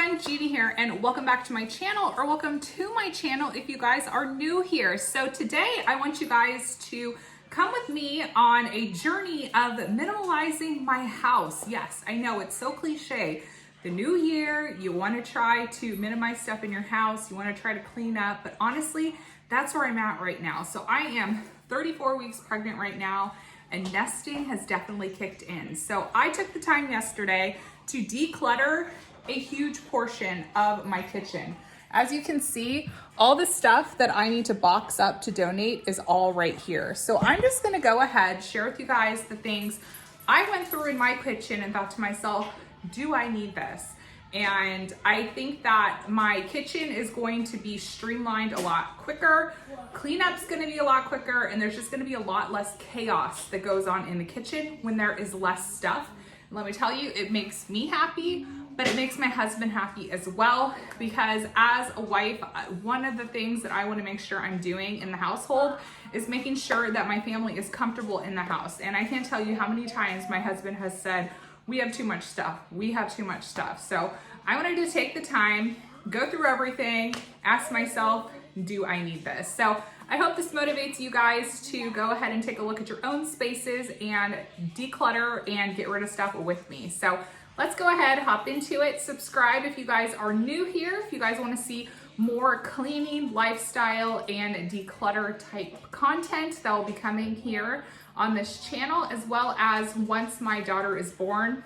everyone, Judy here, and welcome back to my channel, or welcome to my channel if you guys are new here. So today I want you guys to come with me on a journey of minimalizing my house. Yes, I know it's so cliche. The new year, you want to try to minimize stuff in your house, you want to try to clean up, but honestly, that's where I'm at right now. So I am 34 weeks pregnant right now, and nesting has definitely kicked in. So I took the time yesterday to declutter a huge portion of my kitchen. As you can see, all the stuff that I need to box up to donate is all right here. So I'm just gonna go ahead, share with you guys the things I went through in my kitchen and thought to myself, do I need this? And I think that my kitchen is going to be streamlined a lot quicker. Cleanup's gonna be a lot quicker, and there's just gonna be a lot less chaos that goes on in the kitchen when there is less stuff. And let me tell you, it makes me happy, but it makes my husband happy as well, because as a wife, one of the things that I want to make sure I'm doing in the household is making sure that my family is comfortable in the house. And I can't tell you how many times my husband has said, we have too much stuff. We have too much stuff. So I wanted to take the time, go through everything, ask myself, do I need this? So I hope this motivates you guys to go ahead and take a look at your own spaces and declutter and get rid of stuff with me. So let's go ahead, hop into it. Subscribe if you guys are new here, if you guys want to see more cleaning, lifestyle, and declutter type content that will be coming here on this channel, as well as once my daughter is born,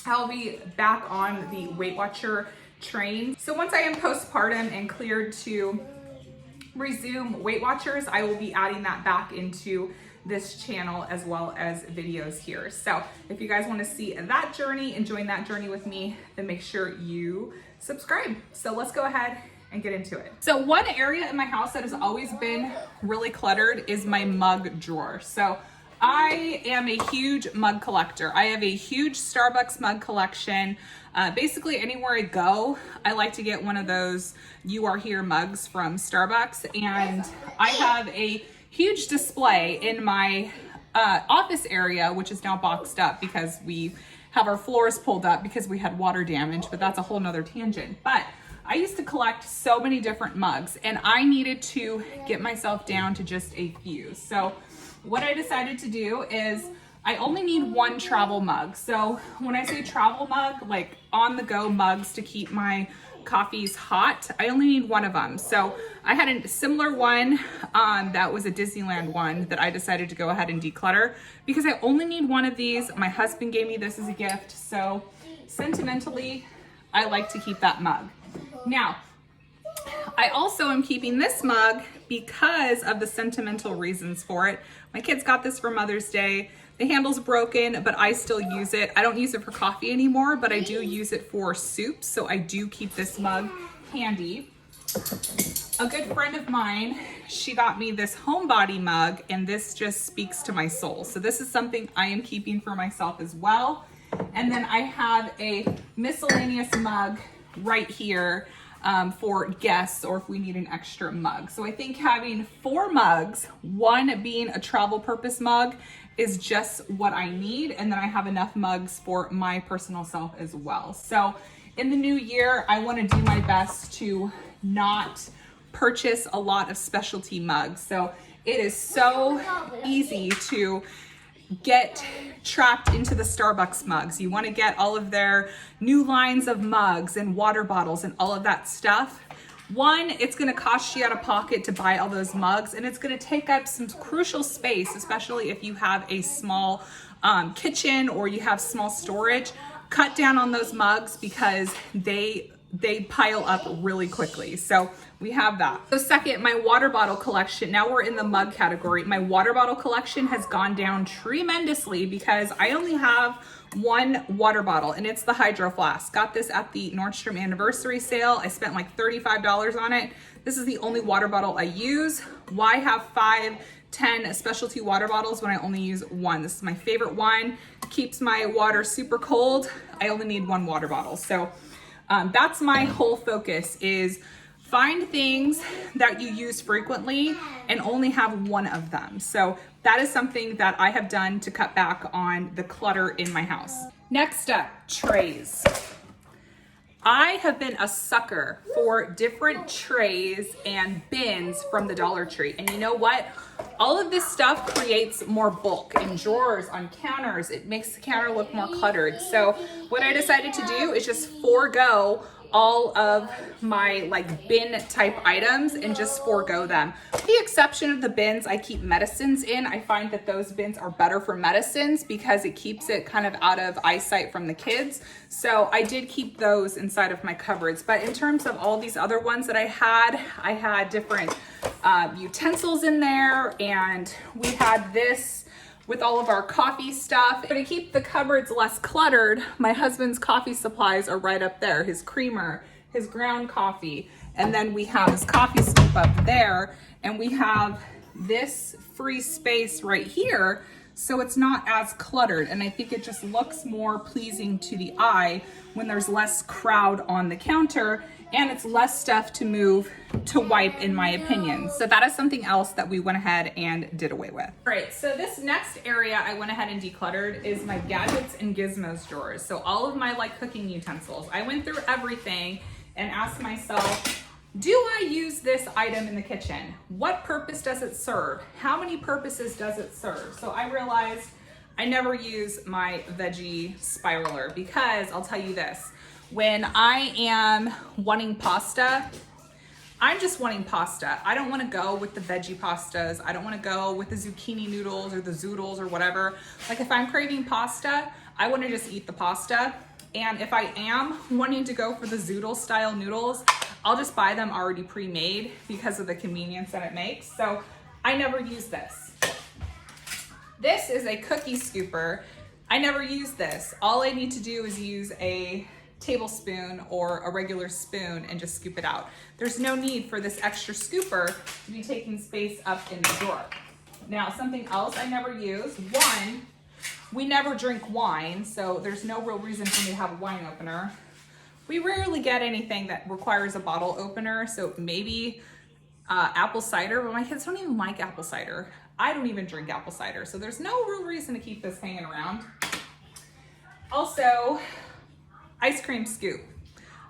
I'll be back on the Weight Watcher train. So once I am postpartum and cleared to resume Weight Watchers, I will be adding that back into this channel as well as videos here. So if you guys want to see that journey and join that journey with me, then make sure you subscribe. So let's go ahead and get into it. So one area in my house that has always been really cluttered is my mug drawer. So I am a huge mug collector. I have a huge Starbucks mug collection. Basically anywhere I go, I like to get one of those "You Are Here" mugs from Starbucks. And I have a huge display in my office area, which is now boxed up because we have our floors pulled up because we had water damage, but that's a whole nother tangent. But I used to collect so many different mugs, and I needed to get myself down to just a few. So what I decided to do is I only need one travel mug. So when I say travel mug, like on the go mugs to keep my coffees hot, I only need one of them. So I had a similar one that was a Disneyland one that I decided to go ahead and declutter because I only need one of these. My husband gave me this as a gift, so sentimentally I like to keep that mug. Now I also am keeping this mug because of the sentimental reasons for it. My kids got this for Mother's Day. The handle's broken, but I still use it. I don't use it for coffee anymore, but I do use it for soup, so I do keep this mug handy. A good friend of mine, she got me this homebody mug, and this just speaks to my soul. So this is something I am keeping for myself as well. And then I have a miscellaneous mug right here for guests, or if we need an extra mug. So I think having 4 mugs, one being a travel purpose mug, is just what I need. And then I have enough mugs for my personal self as well. So in the new year, I want to do my best to not purchase a lot of specialty mugs. So it is so easy to get trapped into the Starbucks mugs. You want to get all of their new lines of mugs and water bottles and all of that stuff. One, it's going to cost you out of pocket to buy all those mugs, and it's going to take up some crucial space, especially if you have a small kitchen or you have small storage. Cut down on those mugs because they pile up really quickly. So we have that. So second, my water bottle collection. Now we're in the mug category. My water bottle collection has gone down tremendously because I only have one water bottle, and it's the Hydro Flask. Got this at the Nordstrom anniversary sale. I spent like $35 on it. This is the only water bottle I use. Why have 5, 10 specialty water bottles when I only use one? This is my favorite one. Keeps my water super cold. I only need one water bottle. So that's my whole focus, is find things that you use frequently and only have one of them. So that is something that I have done to cut back on the clutter in my house. Next up, trays. I have been a sucker for different trays and bins from the Dollar Tree. And you know what? All of this stuff creates more bulk in drawers, on counters. It makes the counter look more cluttered. So what I decided to do is just forego all of my like bin type items and just forego them. With the exception of the bins I keep medicines in. I find that those bins are better for medicines because it keeps it kind of out of eyesight from the kids. So I did keep those inside of my cupboards. But in terms of all these other ones that I had different utensils in there, and we had this with all of our coffee stuff. But to keep the cupboards less cluttered, my husband's coffee supplies are right up there. His creamer, his ground coffee, and then we have his coffee scoop up there, and we have this free space right here, so it's not as cluttered. And I think it just looks more pleasing to the eye when there's less crowd on the counter and it's less stuff to move to wipe, in my opinion. So that is something else that we went ahead and did away with. All right, so this next area I went ahead and decluttered is my gadgets and gizmos drawers. So all of my like cooking utensils. I went through everything and asked myself, do I use this item in the kitchen? What purpose does it serve? How many purposes does it serve? So I realized I never use my veggie spiraler because I'll tell you this, when I am wanting pasta, I'm just wanting pasta. I don't want to go with the veggie pastas. I don't want to go with the zucchini noodles or the zoodles or whatever. Like if I'm craving pasta, I want to just eat the pasta. And if I am wanting to go for the zoodle style noodles, I'll just buy them already pre-made because of the convenience that it makes. So I never use this. This is a cookie scooper. I never use this. All I need to do is use a tablespoon or a regular spoon and just scoop it out. There's no need for this extra scooper to be taking space up in the drawer. Now, something else I never use, one, we never drink wine, so there's no real reason for me to have a wine opener. We rarely get anything that requires a bottle opener, so maybe apple cider, but my kids don't even like apple cider. I don't even drink apple cider, so there's no real reason to keep this hanging around. Also, ice cream scoop.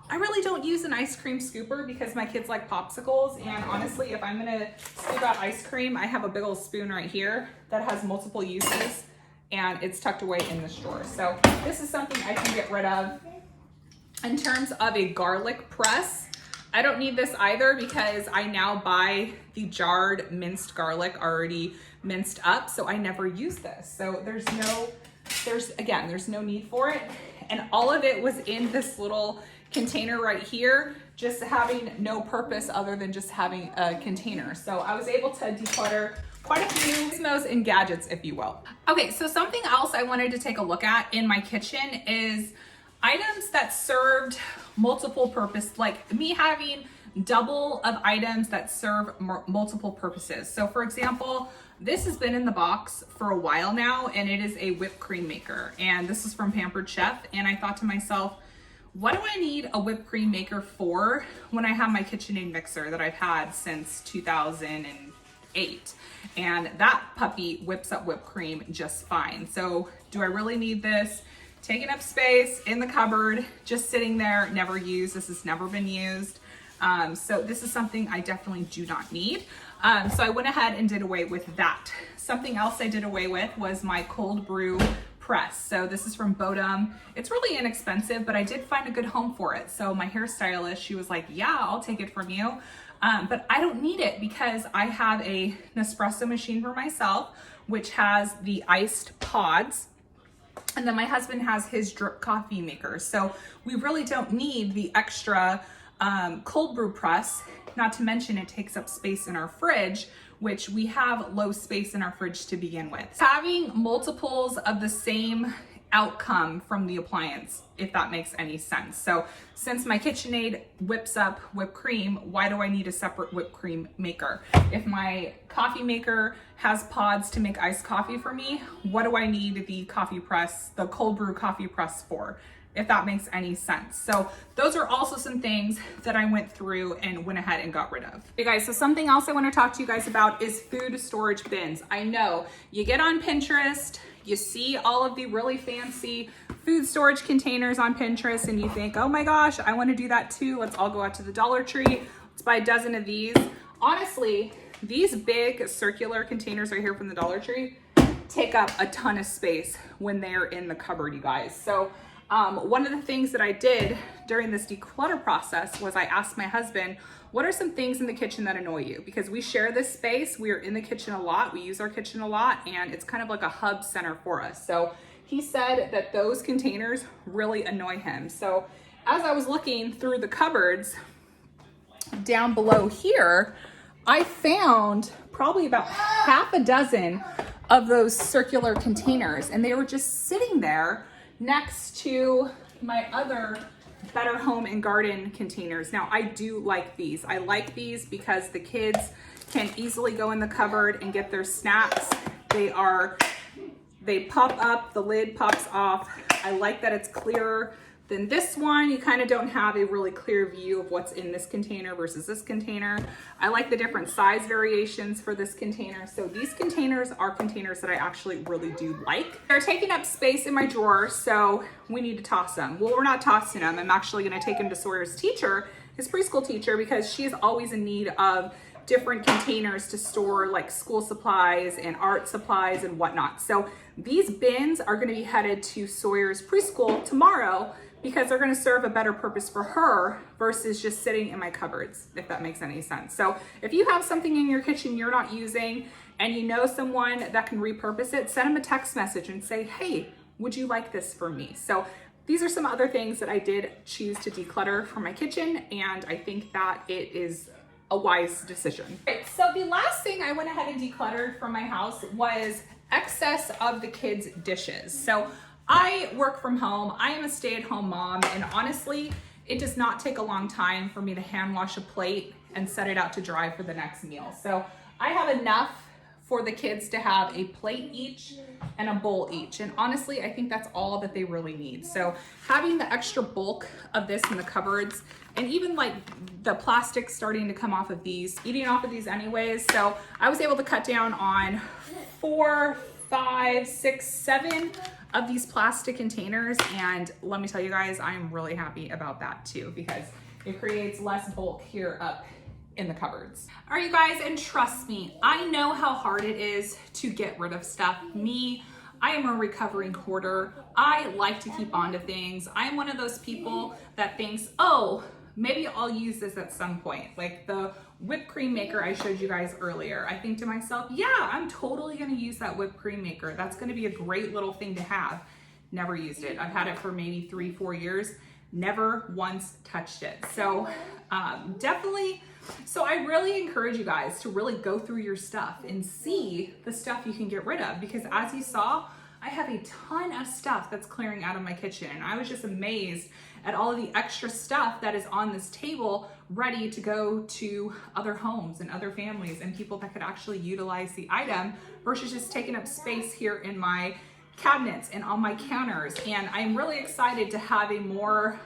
I really don't use an ice cream scooper because my kids like popsicles, and honestly, if I'm gonna scoop out ice cream, I have a big old spoon right here that has multiple uses, and it's tucked away in this drawer. So this is something I can get rid of. In terms of a garlic press, I don't need this either because I now buy the jarred minced garlic already minced up, so I never use this. So there's no need for it. And all of it was in this little container right here, just having no purpose other than just having a container. So I was able to declutter quite a few gizmos and gadgets, if you will. Okay, so something else I wanted to take a look at in my kitchen is items that served multiple purpose, like me having double of items that serve multiple purposes. So for example, this has been in the box for a while now, and it is a whipped cream maker. And this is from Pampered Chef. And I thought to myself, what do I need a whipped cream maker for when I have my KitchenAid mixer that I've had since 2008? And that puppy whips up whipped cream just fine. So do I really need this? Taking up space in the cupboard, just sitting there, never used. This has never been used. So this is something I definitely do not need. So I went ahead and did away with that. Something else I did away with was my cold brew press. So this is from Bodum. It's really inexpensive, but I did find a good home for it. So my hairstylist, she was like, yeah, I'll take it from you. But I don't need it because I have a Nespresso machine for myself, which has the iced pods. And then my husband has his drip coffee maker. So we really don't need the extra cold brew press, not to mention it takes up space in our fridge, which we have low space in our fridge to begin with. Having multiples of the same outcome from the appliance, if that makes any sense. So since my KitchenAid whips up whipped cream, why do I need a separate whipped cream maker? If my coffee maker has pods to make iced coffee for me, what do I need the coffee press, the cold brew coffee press for? If that makes any sense. So those are also some things that I went through and went ahead and got rid of. Okay guys, so something else I want to talk to you guys about is food storage bins. I know you get on Pinterest, you see all of the really fancy food storage containers on Pinterest and you think, oh my gosh, I want to do that too. Let's all go out to the Dollar Tree. Let's buy a dozen of these. Honestly, these big circular containers right here from the Dollar Tree take up a ton of space when they're in the cupboard, you guys. So one of the things that I did during this declutter process was I asked my husband, what are some things in the kitchen that annoy you? Because we share this space, we are in the kitchen a lot, we use our kitchen a lot, and it's kind of like a hub center for us. So he said that those containers really annoy him. So as I was looking through the cupboards down below here, I found probably about half a dozen of those circular containers, and they were just sitting there next to my other Better Home and Garden containers. Now I do like these. I like these because the kids can easily go in the cupboard and get their snacks. They pop up, the lid pops off. I like that it's clearer than this one. You kind of don't have a really clear view of what's in this container versus this container. I like the different size variations for this container. So these containers are containers that I actually really do like. They're taking up space in my drawer, so we need to toss them. Well, we're not tossing them. I'm actually gonna take them to Sawyer's teacher, his preschool teacher, because she is always in need of different containers to store like school supplies and art supplies and whatnot. So these bins are gonna be headed to Sawyer's preschool tomorrow because they're gonna serve a better purpose for her versus just sitting in my cupboards, if that makes any sense. So if you have something in your kitchen you're not using and you know someone that can repurpose it, send them a text message and say, hey, would you like this for me? So these are some other things that I did choose to declutter for my kitchen, and I think that it is a wise decision. Okay, so the last thing I went ahead and decluttered from my house was excess of the kids' dishes. So I work from home, I am a stay-at-home mom, and honestly, it does not take a long time for me to hand wash a plate and set it out to dry for the next meal. So I have enough for the kids to have a plate each and a bowl each. And honestly, I think that's all that they really need. So having the extra bulk of this in the cupboards, and even like the plastic starting to come off of these, eating off of these anyways. So I was able to cut down on 4, 5, 6, 7 of these plastic containers. And let me tell you guys, I'm really happy about that too, because it creates less bulk here up in the cupboards. All right, you guys, and trust me, I know how hard it is to get rid of stuff. I am a recovering hoarder. I like to keep on to things. I'm one of those people that thinks, oh, maybe I'll use this at some point. Like the whipped cream maker I showed you guys earlier. I think to myself, yeah, I'm totally gonna use that whipped cream maker. That's gonna be a great little thing to have. Never used it. I've had it for maybe 3-4 years. Never once touched it. So so I really encourage you guys to really go through your stuff and see the stuff you can get rid of, because as you saw, I have a ton of stuff that's clearing out of my kitchen. And I was just amazed at all of the extra stuff that is on this table ready to go to other homes and other families and people that could actually utilize the item versus just taking up space here in my cabinets and on my counters. And I'm really excited to have a more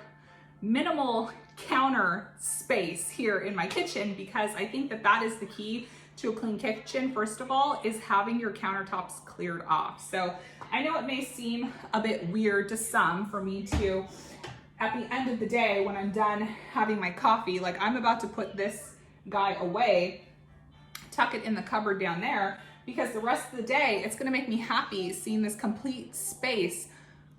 minimal counter space here in my kitchen, because I think that that is the key to a clean kitchen. First of all, is having your countertops cleared off. So I know it may seem a bit weird to some for me to, at the end of the day, when I'm done having my coffee, like I'm about to put this guy away, tuck it in the cupboard down there, because the rest of the day, it's gonna make me happy seeing this complete space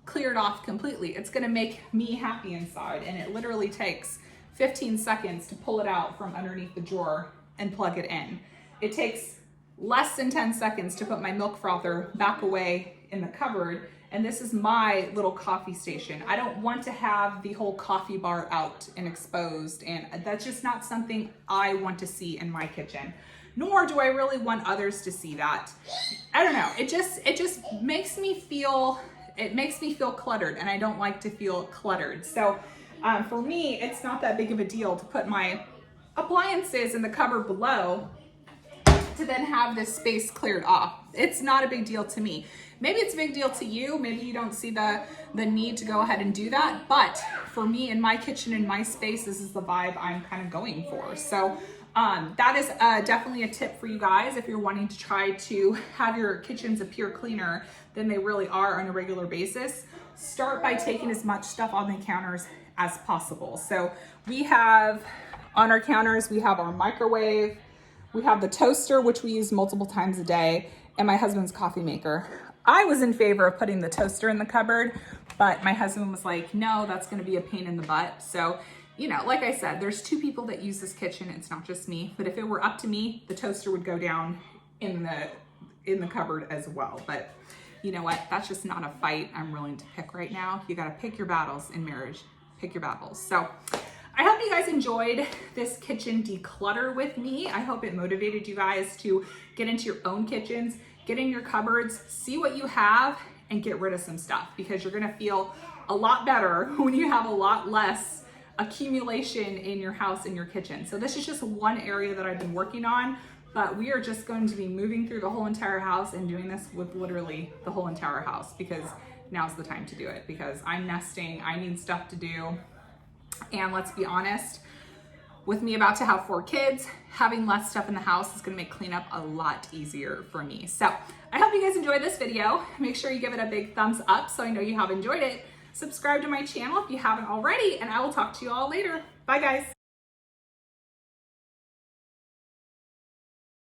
cleared off completely. It's gonna make me happy inside, and it literally takes 15 seconds to pull it out from underneath the drawer and plug it in. It takes less than 10 seconds to put my milk frother back away in the cupboard, and this is my little coffee station. I don't want to have the whole coffee bar out and exposed, and that's just not something I want to see in my kitchen. Nor do I really want others to see that. I don't know, it just makes me feel cluttered, and I don't like to feel cluttered. So for me, it's not that big of a deal to put my appliances in the cupboard below to then have this space cleared off. It's not a big deal to me. Maybe it's a big deal to you. Maybe you don't see the need to go ahead and do that. But for me, in my kitchen, in my space, this is the vibe I'm kind of going for. So that is definitely a tip for you guys if you're wanting to try to have your kitchens appear cleaner than they really are on a regular basis. start by taking as much stuff on the counters as possible. So we have on our counters, we have our microwave, we have the toaster, which we use multiple times a day, and my husband's coffee maker. I was in favor of putting the toaster in the cupboard, but my husband was like, no, that's gonna be a pain in the butt. So, you know, like I said, there's 2 people that use this kitchen. It's not just me, but if it were up to me, the toaster would go down in the cupboard as well. But you know what? That's just not a fight I'm willing to pick right now. You gotta pick your battles in marriage. Pick your battles. So I hope you guys enjoyed this kitchen declutter with me. I hope it motivated you guys to get into your own kitchens, get in your cupboards, see what you have, and get rid of some stuff, because you're gonna feel a lot better when you have a lot less accumulation in your house, in your kitchen. So this is just one area that I've been working on, but we are just going to be moving through the whole entire house and doing this with literally the whole entire house, because now's the time to do it, because I'm nesting, I need stuff to do. And let's be honest, with me about to have 4 kids, having less stuff in the house is gonna make cleanup a lot easier for me. So I hope you guys enjoyed this video. Make sure you give it a big thumbs up so I know you have enjoyed it. Subscribe to my channel if you haven't already, and I will talk to you all later. Bye guys.